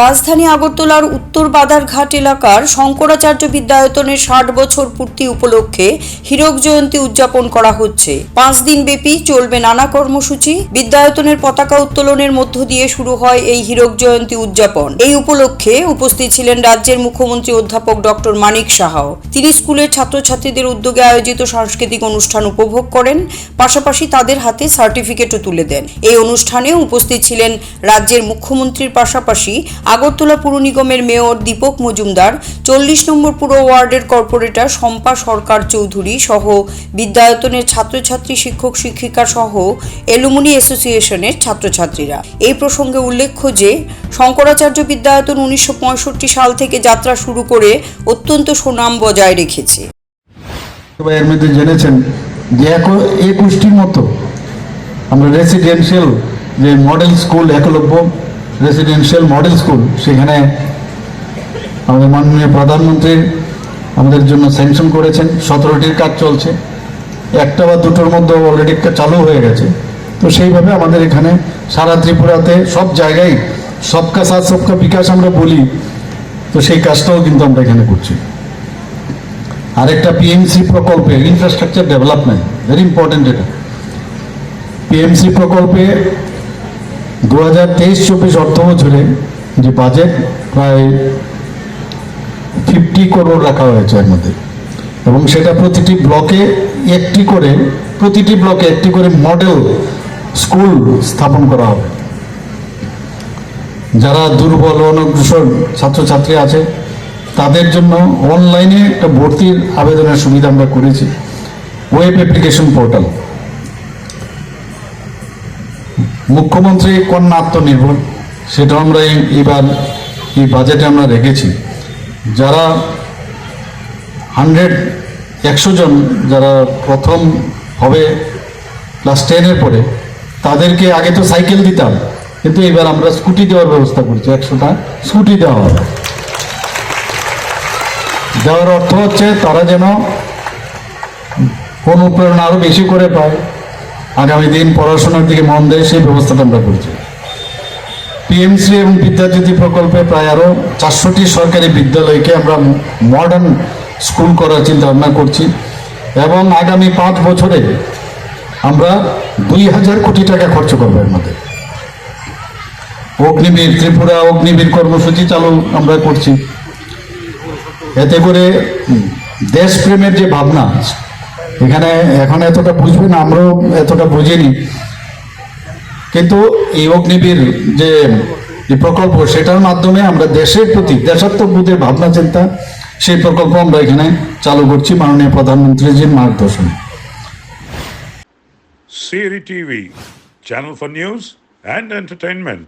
রাজধানী আগরতলার উত্তর বাদারঘাট এলাকার শঙ্করাচার্য বিদ্যায়তনের ৬০ বছর পূর্তি উপলক্ষে হীরক জয়ন্তী উদযাপন করা হচ্ছে। ৫ দিন ব্যাপী চলবে নানা কর্মসূচি। বিদ্যায়তনের পতাকা উত্তোলনের মধ্য দিয়ে শুরু হয় এই হীরক জয়ন্তী উদযাপন। এই উপলক্ষে উপস্থিত ছিলেন রাজ্যের মুখ্যমন্ত্রী অধ্যাপক ডক্টর মানিক সাহাও। তিনি স্কুলের ছাত্রছাত্রীদের উদ্যোগে আয়োজিত সাংস্কৃতিক অনুষ্ঠান উপভোগ করেন, পাশাপাশি তাদের হাতে সার্টিফিকেটও তুলে দেন। এই অনুষ্ঠানে উপস্থিত ছিলেন রাজ্যের মুখ্যমন্ত্রীর পাশাপাশি আগরতলা পুর নিগমের মেয়র দীপক মজুমদার, ৪০ নম্বর পুর ওয়ার্ডের কর্পোরেটর শম্পা সরকার চৌধুরী সহ বিদ্যায়তনের ছাত্রছাত্রী, শিক্ষক শিক্ষিকা সহ এলুমনি অ্যাসোসিয়েশনের ছাত্রছাত্রীরা। এই প্রসঙ্গে উল্লেখ্য যে শঙ্করাচার্য বিদ্যায়তন ১৯৬৫ সাল থেকে যাত্রা শুরু করে অত্যন্ত সুনাম বজায় রেখেছে। এর মধ্যে জেনেছেন যে ২১টির মতো আমরা রেসিডেন্সিয়াল যে model school, Eklavya residential model school, সেখানে আমাদের মাননীয় প্রধানমন্ত্রী আমাদের জন্য স্যাংশন করেছেন। ১৭টির কাজ চলছে, একটা বা দুটোর মধ্যে অলরেডি চালু হয়ে গেছে। তো সেইভাবে আমাদের এখানে সারা ত্রিপুরাতে সব জায়গায় সবকা সাথ সবকা বিকাশ আমরা বলি, তো সেই কাজটাও কিন্তু আমরা এখানে করছি। আরেকটা পিএমসি প্রকল্পে ইনফ্রাস্ট্রাকচার ডেভেলপমেন্ট, ভেরি ইম্পর্টেন্ট। এটা পিএমসি প্রকল্পে ২০২৩-২৪ অর্থ বছরে যে বাজেট প্রায় 50 করোড় রাখা হয়েছে এর মধ্যে, এবং সেটা প্রতিটি ব্লকে একটি করে মডেল স্কুল স্থাপন করা হবে। যারা দুর্বল অনগ্রসর ছাত্রছাত্রী আছে তাদের জন্য অনলাইনে একটা ভর্তির আবেদনের সুবিধা আমরা করেছি, ওয়েব অ্যাপ্লিকেশন পোর্টাল। মুখ্যমন্ত্রী কন্যা আত্মনির্ভর, সেটাও আমরা এবার এই বাজেটে আমরা রেখেছি। যারা 100 জন যারা প্রথম হবে ক্লাস 10-এর পরে, তাদেরকে আগে তো সাইকেল দিতাম, কিন্তু এবার আমরা স্কুটি দেওয়ার ব্যবস্থা করছি। 100টা স্কুটি দেওয়া হবে। দেওয়ার অর্থ হচ্ছে তারা যেন অনুপ্রেরণা আরো বেশি করে পায়, আগামী দিন পড়াশোনার দিকে মন দেয়, সেই ব্যবস্থাটা আমরা করছি। পিএমসি এবং বিদ্যাজ্যোতি প্রকল্পে প্রায় আরো 400টি সরকারি বিদ্যালয়কে আমরা মডার্ন স্কুল করার চিন্তা ভাবনা করছি, এবং আগামী 5 বছরে আমরা 2000 কোটি টাকা খরচ করবো। এর মধ্যে অগ্নিবীর, ত্রিপুরা অগ্নিবীর কর্মসূচি চালু আমরা করছি। এতে করে দেশপ্রেমের যে ভাবনা, এখানে এখন এতটা বুঝবে না, আমরাও এতটা বুঝিনি, কিন্তু এই অগ্নিবীর যে প্রকল্প, সেটার মাধ্যমে আমরা দেশের প্রতি দেশাত্মবোধের ভাবনা চিন্তা, সেই প্রকল্প আমরা এখানে চালু করছি মাননীয় প্রধানমন্ত্রীজির মার্গদর্শনে। CRI TV, channel for news and entertainment.